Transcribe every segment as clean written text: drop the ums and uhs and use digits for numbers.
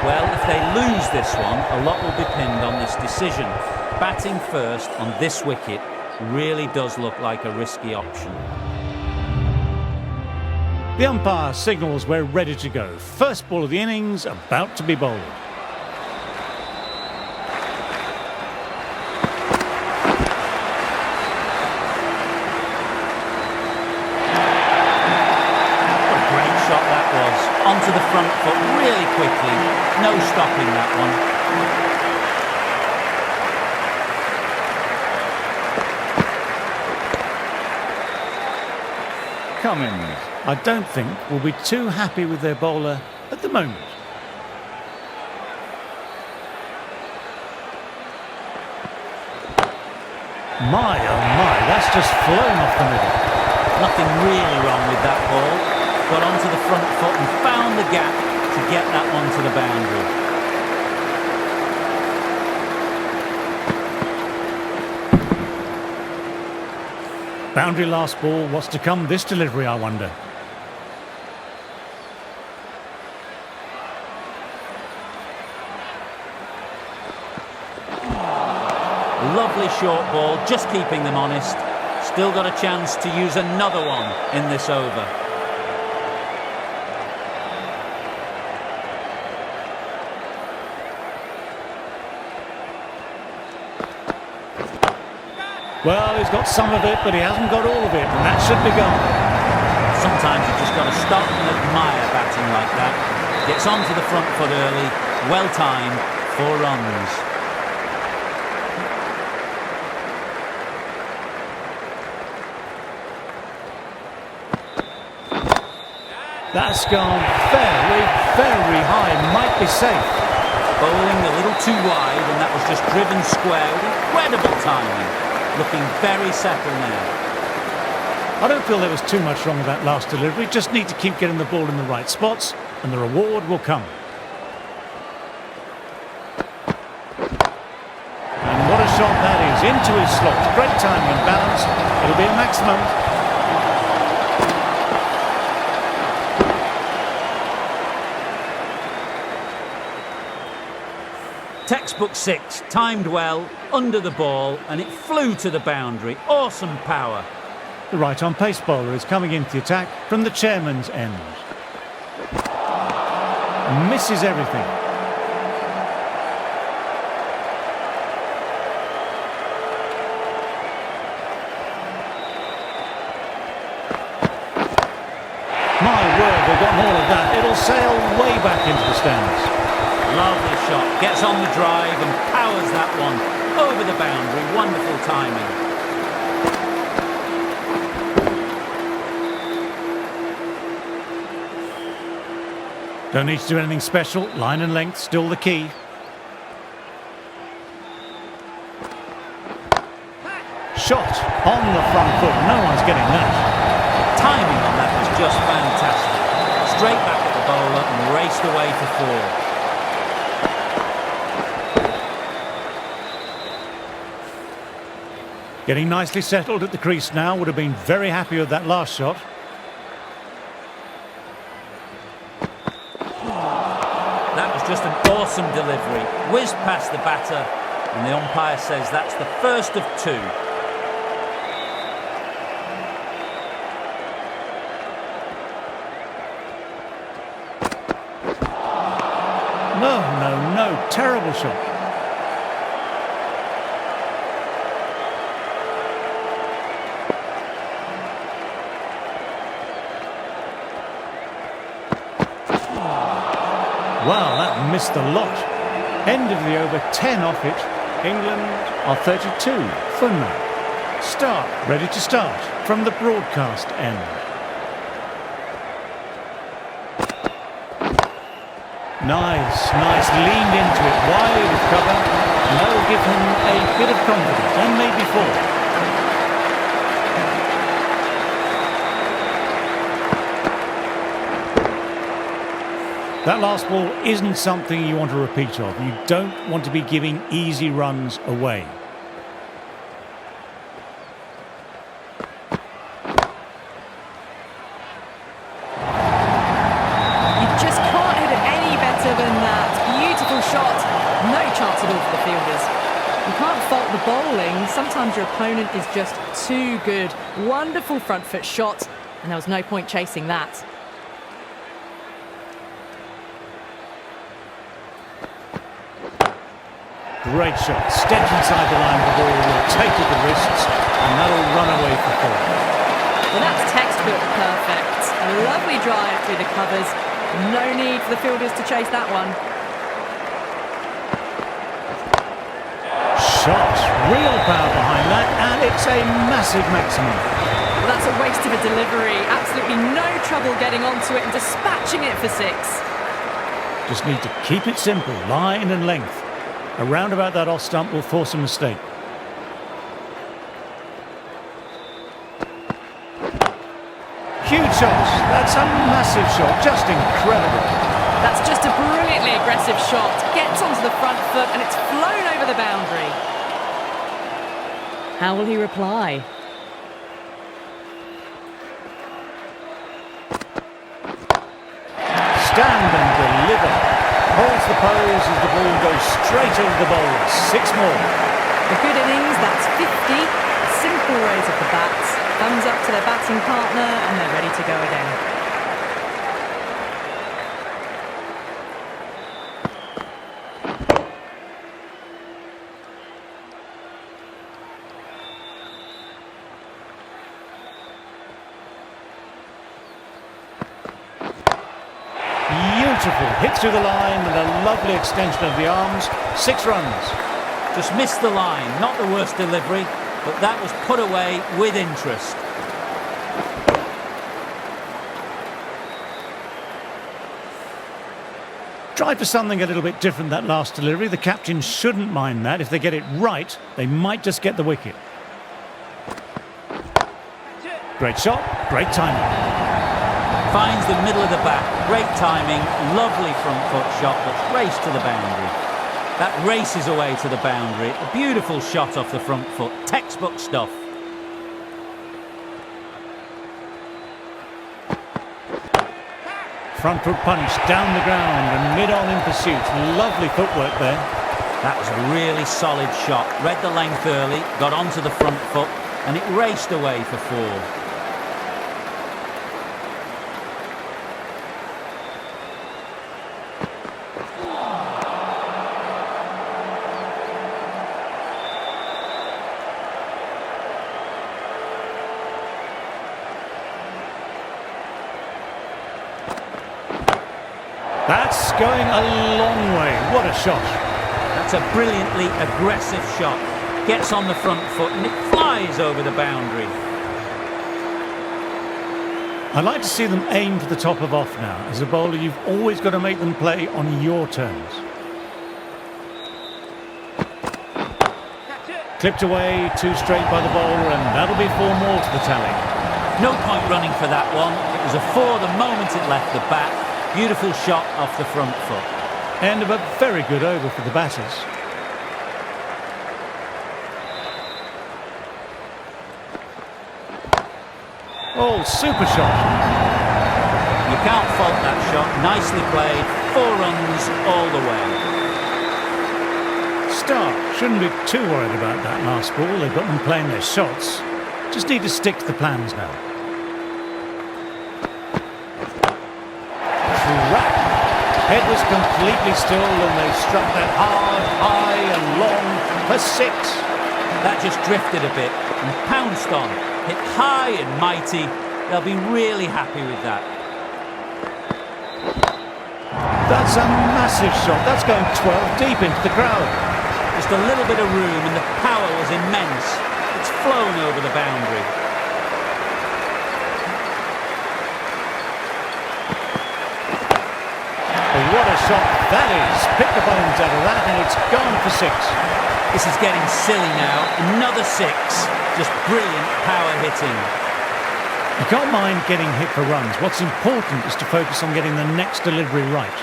Well, if they lose this one, a lot will be pinned on this decision. Batting first on this wicket really does look like a risky option. The umpire signals we're ready to go. First ball of the innings about to be bowled. What a great shot that was. Onto the front foot really quickly. No stopping that one. Cummins, I don't think, will be too happy with their bowler at the moment. My, oh my, that's just flown off the middle. Nothing really wrong with that ball. Got onto the front foot and found the gap to get that one to the boundary. Boundary last ball. What's to come this delivery, I wonder? Lovely short ball, just keeping them honest. Still got a chance to use another one in this over. Well, he's got some of it, but he hasn't got all of it, and that should be gone. Sometimes you've just got to stop and admire batting like that. Gets onto the front foot early, well timed, 4 runs. That's gone very, very high. Might be safe. Bowling a little too wide, and that was just driven square with incredible timing. Looking very settled now. I don't feel there was too much wrong with that last delivery. Just need to keep getting the ball in the right spots, and the reward will come. And what a shot that is. Into his slot. Great timing and balance. It'll be a maximum. Textbook 6, timed well, under the ball, and it flew to the boundary. Awesome power. The right-arm pace bowler is coming into the attack from the chairman's end. Misses everything. My word, they've gotten all of that. It'll sail way back into the stands. Lovely shot, gets on the drive and powers that one over the boundary. Wonderful timing. Don't need to do anything special. Line and length still the key. Shot on the front foot. No one's getting that. Timing on that was just fantastic. Straight back at the bowler and raced away for 4. Getting nicely settled at the crease now. Would have been very happy with that last shot. That was just an awesome delivery. Whizzed past the batter, and the umpire says that's the first of 2. No. Terrible shot. Wow, that missed a lot. End of the over, 10 off it. England are 32 for now. Start, ready to start from the broadcast end. Nice, leaned into it, wide of cover, and that will give him a bit of confidence, and maybe 4. That last ball isn't something you want to repeat of. You don't want to be giving easy runs away. You just can't hit it any better than that. the bowling, sometimes your opponent is just too good. Wonderful front foot shot, and there was no point chasing that. Great shot. Steps inside the line, the ball will take to the wrists, and that'll run away for four. Well, that's textbook perfect. A lovely drive through the covers. No need for the fielders to chase that one. Shot. Real power behind that, and it's a massive maximum. Well, that's a waste of a delivery. Absolutely no trouble getting onto it and dispatching it for six. Just need to keep it simple, line and length. A roundabout that off stump will force a mistake. Huge shots. That's a massive shot. Just incredible. That's just a brilliantly aggressive shot. Gets onto the front foot and it's flown over the boundary. How will he reply? Stand and deliver. Holds the pose as the ball goes straight over the bowler. Six more. A good innings, that's 50. A simple raise of the bats. Thumbs up to their batting partner and they're ready to go again. Beautiful. Hit through the line and a lovely extension of the arms. 6 runs. Just missed the line. Not the worst delivery, but that was put away with interest. Tried for something a little bit different that last delivery. The captain shouldn't mind that. If they get it right, they might just get the wicket. Great shot. Great timing. Finds the middle of the bat, great timing, lovely front foot shot that's raced to the boundary. That races away to the boundary, a beautiful shot off the front foot, textbook stuff. Front foot punch down the ground and mid-on in pursuit. Lovely footwork there. That was a really solid shot, read the length early, got onto the front foot and it raced away for 4. That's going a long way. What a shot. That's a brilliantly aggressive shot. Gets on the front foot and it flies over the boundary. I'd like to see them aim for the top of off now. As a bowler, you've always got to make them play on your terms. Clipped away, 2 straight by the bowler, and that'll be 4 more to the tally. No point running for that one. It was a 4 the moment it left the bat. Beautiful shot off the front foot. End of a very good over for the batters. Oh, super shot. You can't fault that shot. Nicely played. 4 runs all the way. Stark shouldn't be too worried about that last ball. They've got them playing their shots. Just need to stick to the plans now. Crack. Head was completely still and they struck that hard, high and long for 6. That just drifted a bit and pounced on. Hit high and mighty. They'll be really happy with that. That's a massive shot. That's going 12 deep into the crowd. Just a little bit of room and the power was immense. It's flown over the boundary. What a shot that is. Pick the bones out of that and it's gone for 6. This is getting silly now. Another 6. Just brilliant power hitting. You can't mind getting hit for runs. What's important is to focus on getting the next delivery right.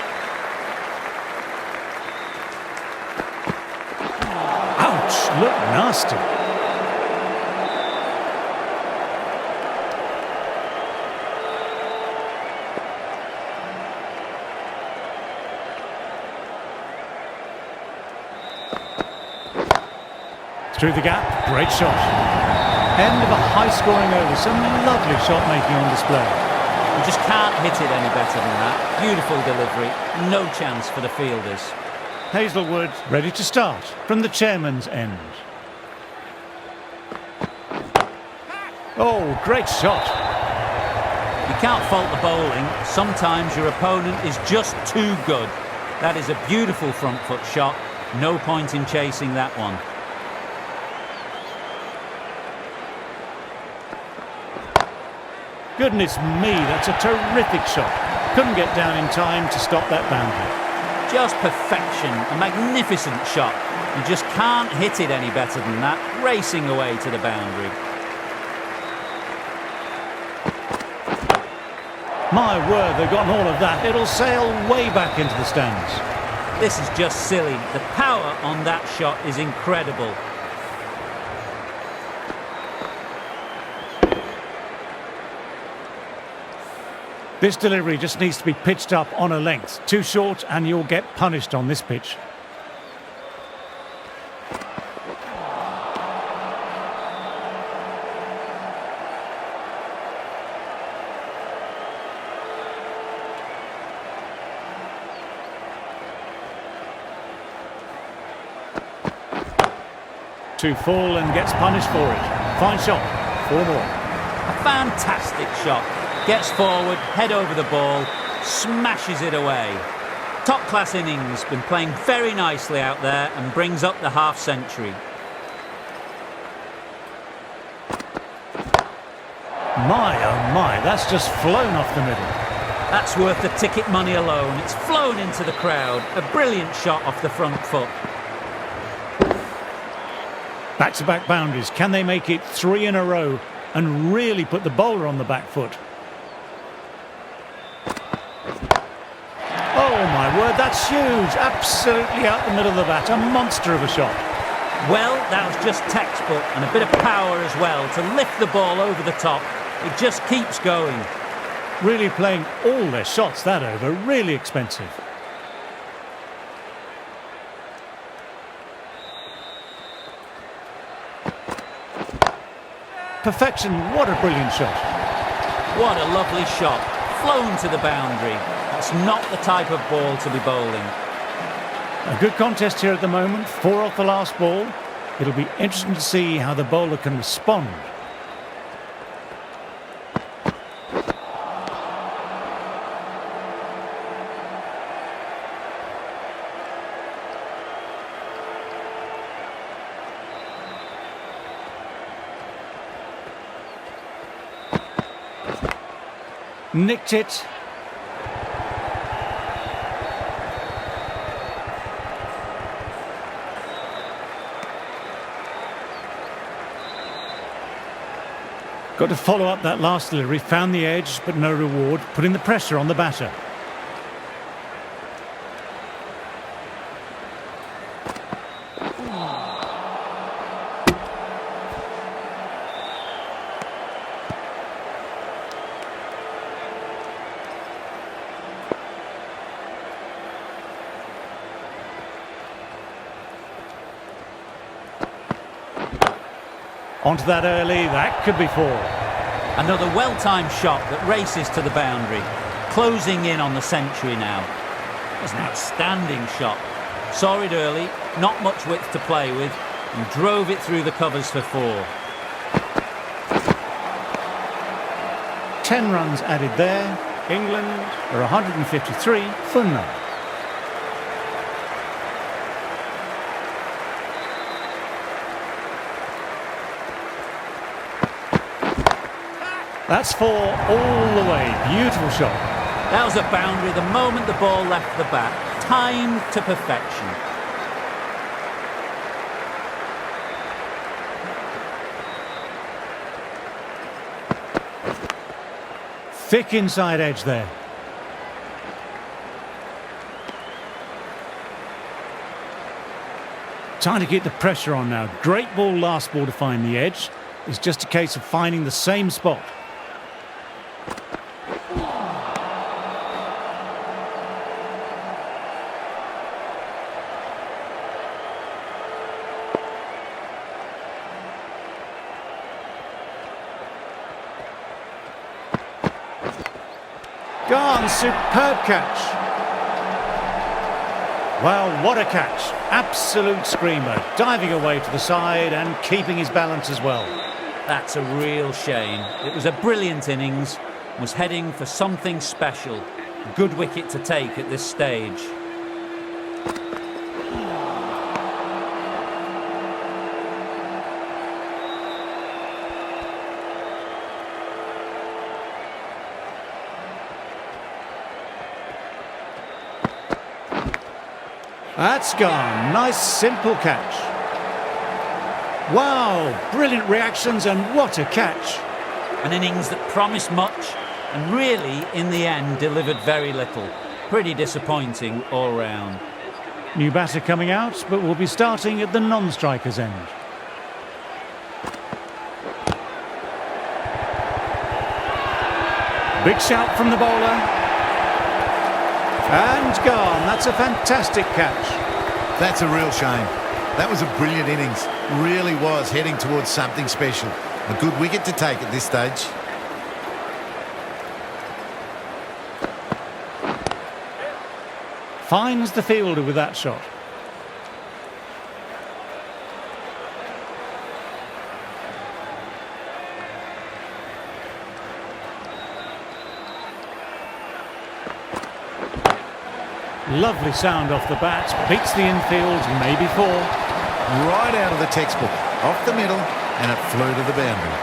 Ouch! Look nasty. Through the gap, great shot. End of a high-scoring over. Some lovely shot making on display. You just can't hit it any better than that. Beautiful delivery. No chance for the fielders. Hazelwood ready to start from the chairman's end. Oh, great shot. You can't fault the bowling. Sometimes your opponent is just too good. That is a beautiful front foot shot. No point in chasing that one. Goodness me, that's a terrific shot. Couldn't get down in time to stop that boundary. Just perfection, a magnificent shot. You just can't hit it any better than that, racing away to the boundary. My word, they've gotten all of that. It'll sail way back into the stands. This is just silly. The power on that shot is incredible. This delivery just needs to be pitched up on a length. Too short and you'll get punished on this pitch. To fall and gets punished for it. Fine shot. 4 more. A fantastic shot. Gets forward, head over the ball, smashes it away. Top-class innings, been playing very nicely out there and brings up the half-century. My, oh my, that's just flown off the middle. That's worth the ticket money alone. It's flown into the crowd. A brilliant shot off the front foot. Back-to-back boundaries. Can they make it 3 in a row and really put the bowler on the back foot? Oh my word, that's huge. Absolutely out the middle of the bat. A monster of a shot. Well, that was just textbook and a bit of power as well to lift the ball over the top. It just keeps going. Really playing all their shots that over. Really expensive. Perfection. What a brilliant shot. What a lovely shot. Flown to the boundary. That's not the type of ball to be bowling. A good contest here at the moment. 4 off the last ball. It'll be interesting to see how the bowler can respond. Nicked it. Got to follow up that last delivery. Found the edge, but no reward. Putting the pressure on the batter. Onto that early, that could be 4. Another well-timed shot that races to the boundary. Closing in on the century now. It's an outstanding shot. Saw it early, not much width to play with, and drove it through the covers for 4. 10 runs added there. England are 153 for none. That's 4 all the way. Beautiful shot. That was a boundary the moment the ball left the bat. Timed to perfection. Thick inside edge there. Time to get the pressure on now. Great ball last ball to find the edge. It's just a case of finding the same spot. Gone, superb catch. Well, what a catch. Absolute screamer, diving away to the side and keeping his balance as well. That's a real shame. It was a brilliant innings, was heading for something special. Good wicket to take at this stage. That's gone. Nice, simple catch. Wow, brilliant reactions and what a catch. An innings that promised much and really, in the end, delivered very little. Pretty disappointing all round. New batter coming out, but we'll be starting at the non-striker's end. Big shout from the bowler. And gone. That's a fantastic catch. That's a real shame. That was a brilliant innings. Really was heading towards something special. A good wicket to take at this stage. Finds the fielder with that shot. Lovely sound off the bat, beats the infield, maybe 4. Right out of the textbook, off the middle, and it flew to the boundary.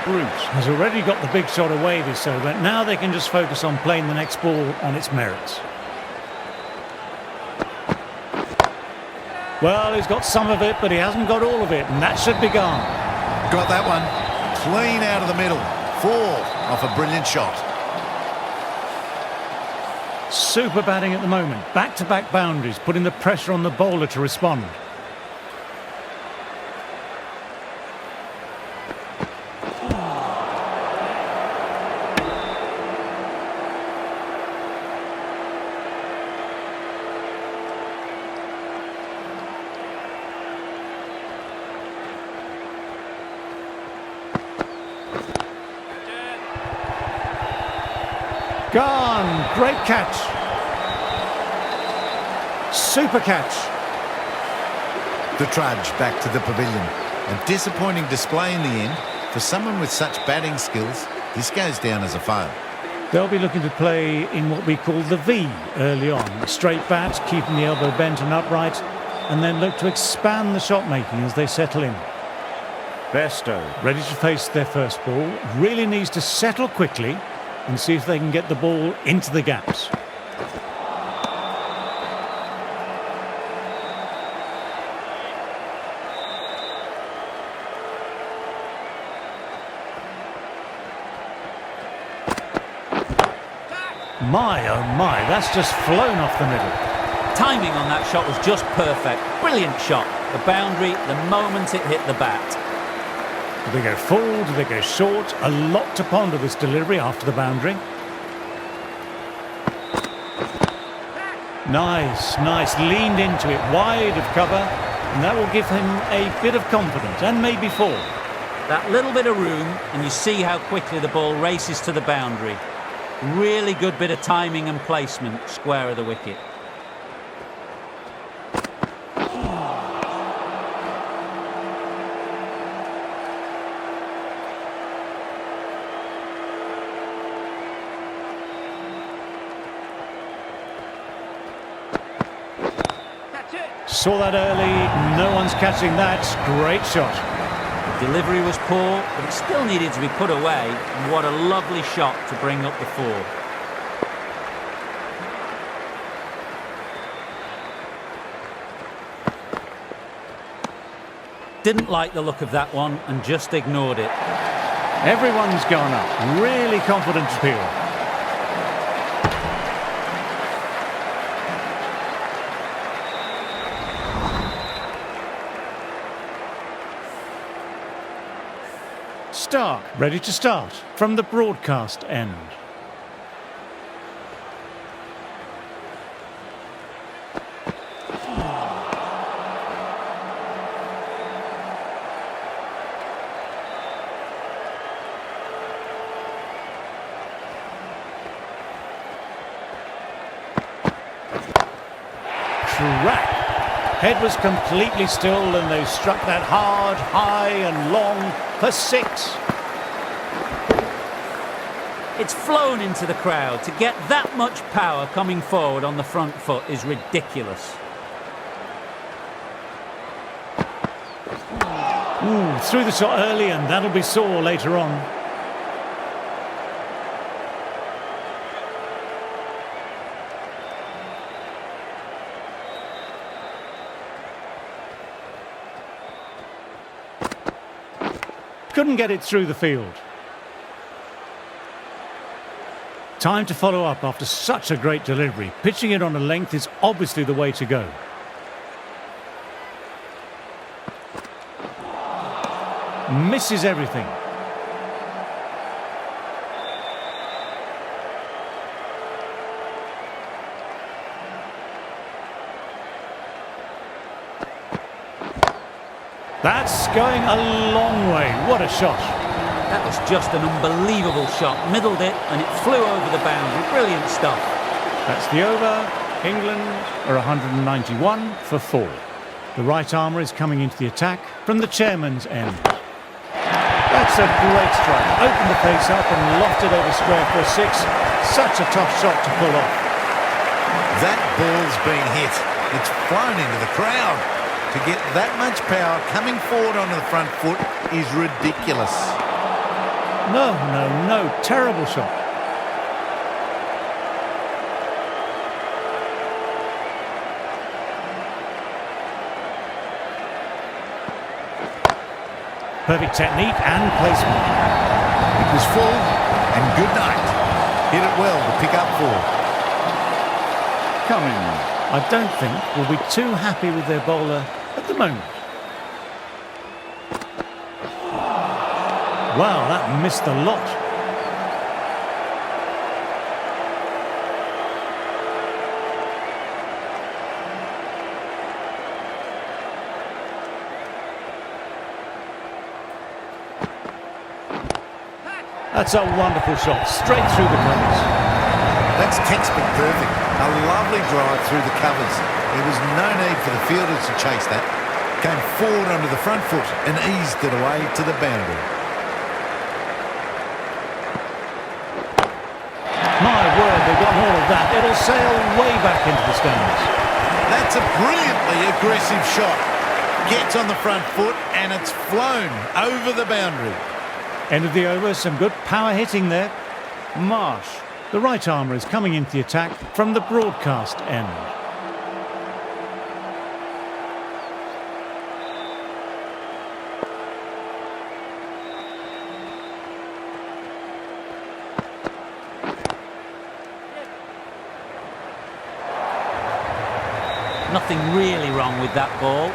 Bruce has already got the big shot away this over. Now they can just focus on playing the next ball on its merits. Well, he's got some of it, but he hasn't got all of it, and that should be gone. Got that one. Clean out of the middle. 4 off a brilliant shot. Super batting at the moment. Back-to-back boundaries, putting the pressure on the bowler to respond. Gone. Great catch. Super catch. The trudge back to the pavilion. A disappointing display in the end. For someone with such batting skills, this goes down as a fail. They'll be looking to play in what we call the V early on. Straight bat, keeping the elbow bent and upright, and then look to expand the shot making as they settle in. Besto, ready to face their first ball, really needs to settle quickly and see if they can get the ball into the gaps. My, oh my, that's just flown off the middle. Timing on that shot was just perfect. Brilliant shot. The boundary the moment it hit the bat. Do they go full? Do they go short? A lot to ponder this delivery after the boundary. Nice, nice. Leaned into it, wide of cover. And that will give him a bit of confidence, and maybe 4. That little bit of room, and you see how quickly the ball races to the boundary. Really good bit of timing and placement, square of the wicket. Saw that early, no one's catching that. Great shot. The delivery was poor, but it still needed to be put away. And what a lovely shot to bring up the 4. Didn't like the look of that one and just ignored it. Everyone's gone up. Really confident appeal. Stark, ready to start from the broadcast end. track. Head was completely still and they struck that hard, high and long for 6. It's flown into the crowd. To get that much power coming forward on the front foot is ridiculous. Ooh, threw the shot early and that'll be sore later on. Couldn't get it through the field. Time to follow up after such a great delivery. Pitching it on a length is obviously the way to go. Misses everything. That's going a long way. What a shot. That was just an unbelievable shot. Middled it and it flew over the boundary. Brilliant stuff. That's the over. England are 191 for 4. The right armour is coming into the attack from the chairman's end. That's a great strike. Opened the pace up and lofted over square for a 6. Such a tough shot to pull off. That ball's been hit. It's flown into the crowd. To get that much power coming forward onto the front foot is ridiculous. No, no, no. Terrible shot. Perfect technique and placement. It was full and good night. Hit it well to pick up 4. Cummins, I don't think, will be too happy with their bowler at the moment. Wow, that missed a lot. That's a wonderful shot, straight through the covers. That's textbook perfect. A lovely drive through the covers. There was no need for the fielders to chase that. Came forward onto the front foot and eased it away to the boundary. My word, they've got all of that. It'll sail way back into the stands. That's a brilliantly aggressive shot. Gets on the front foot and it's flown over the boundary. End of the over, some good power hitting there. Marsh, the right armour, is coming into the attack from the broadcast end. Nothing really wrong with that ball.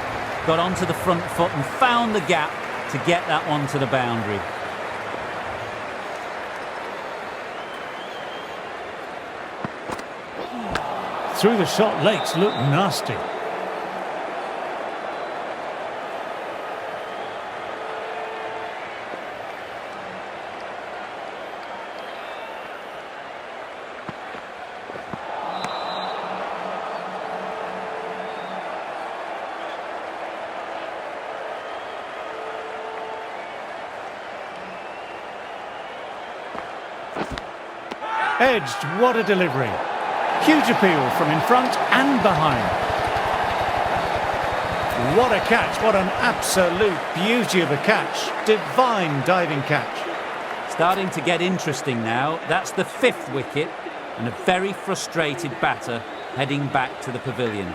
Got onto the front foot and found the gap to get that one to the boundary. Through the shot, Lakes look nasty. Edged, what a delivery. Huge appeal from in front and behind. What a catch, what an absolute beauty of a catch. Divine diving catch. Starting to get interesting now. That's the 5th wicket and a very frustrated batter heading back to the pavilion.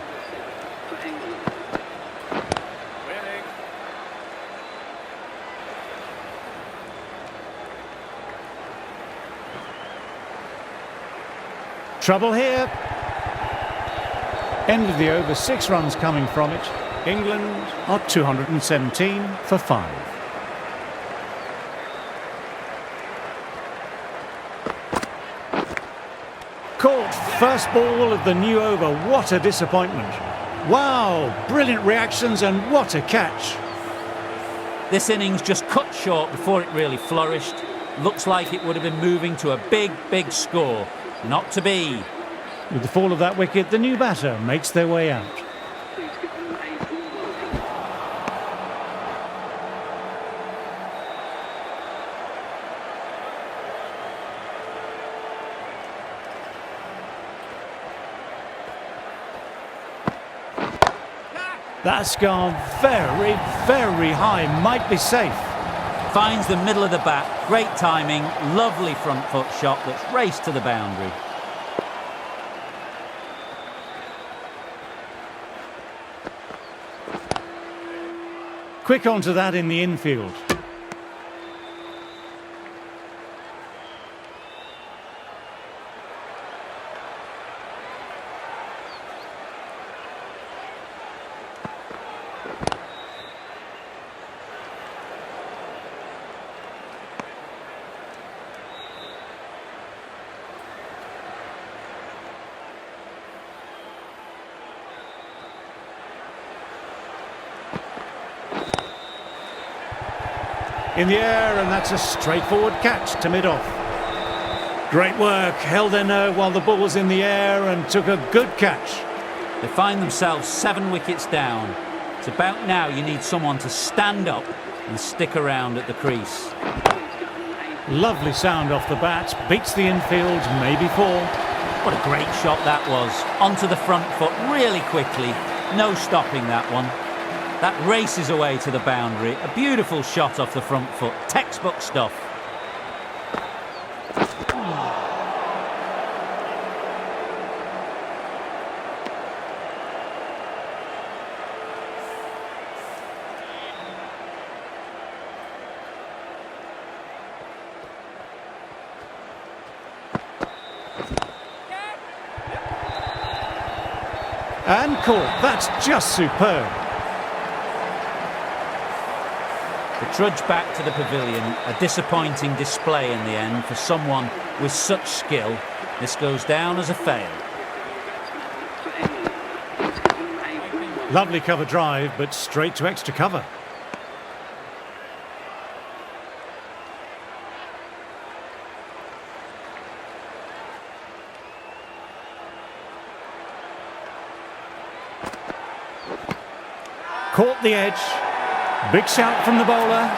Trouble here. End of the over, 6 runs coming from it. England are 217 for 5. Caught first ball of the new over. What a disappointment. Wow, brilliant reactions and what a catch. This innings just cut short before it really flourished. Looks like it would have been moving to a big, big score. Not to be. With the fall of that wicket, the new batter makes their way out. That's gone very, very high. Might be safe. Finds the middle of the bat. Great timing. Lovely front foot shot that's raced to the boundary. Quick onto that in the infield. In the air, and that's a straightforward catch to mid-off. Great work, held their nerve while the ball was in the air and took a good catch. They find themselves 7 wickets down. It's about now you need someone to stand up and stick around at the crease. Lovely sound off the bat, beats the infield, maybe 4. What a great shot that was. Onto the front foot really quickly. No stopping that one. That races away to the boundary. A beautiful shot off the front foot. Textbook stuff. And caught. That's just superb. The trudge back to the pavilion, a disappointing display in the end for someone with such skill. This goes down as a fail. Lovely cover drive, but straight to extra cover. Caught the edge. Big shout from the bowler.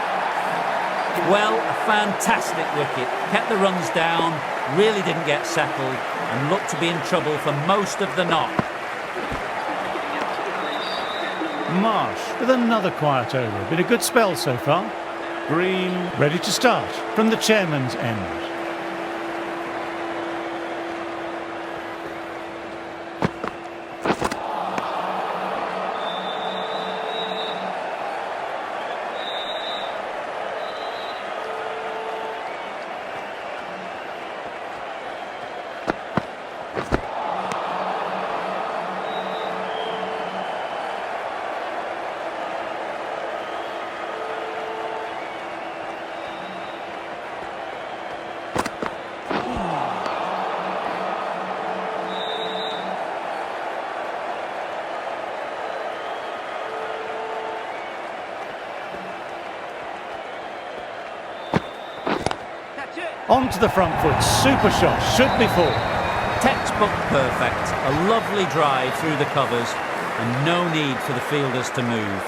Well, a fantastic wicket. Kept the runs down, really didn't get settled, and looked to be in trouble for most of the knock. Marsh with another quiet over. Been a good spell so far. Green ready to start from the chairman's end. Onto the front foot, super shot, should be 4. Textbook perfect. A lovely drive through the covers and no need for the fielders to move.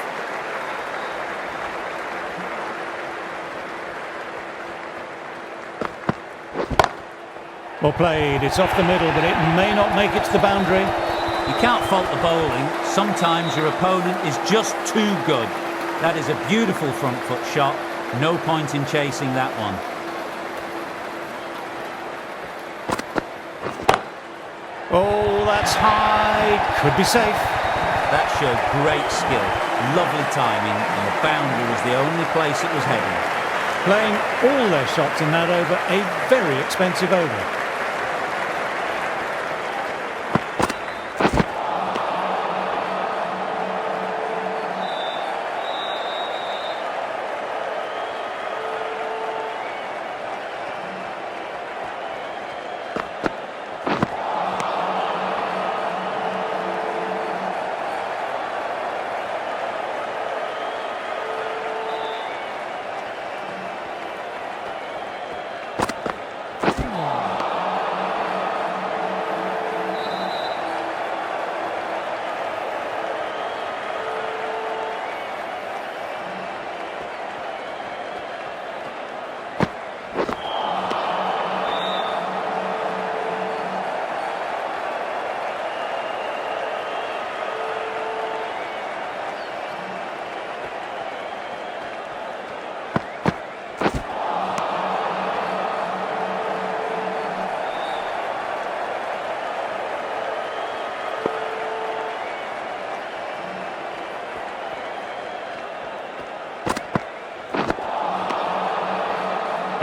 Well played, it's off the middle, but it may not make it to the boundary. You can't fault the bowling. Sometimes your opponent is just too good. That is a beautiful front foot shot. No point in chasing that one. Oh, that's high. Could be safe. That showed great skill, lovely timing, and the boundary was the only place it was heading. Playing all their shots in that over, a very expensive over.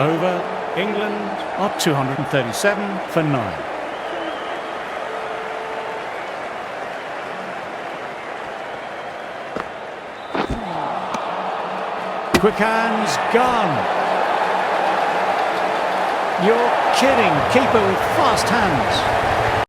over. England are 237 for 9. Quick hands, gone. You're kidding. Keeper with fast hands.